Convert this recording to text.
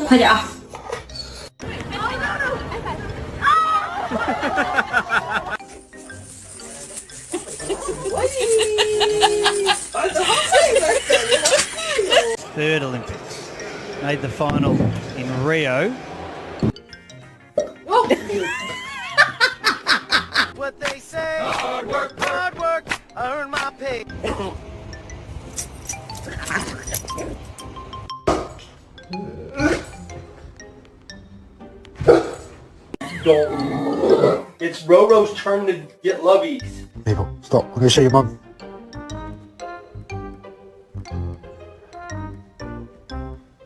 快点啊！Third Olympics. Made the final in Rio. What they say, hard work, I earn my pay. It's Roro's turn to get lovies. People, stop. I'm going to show your mum.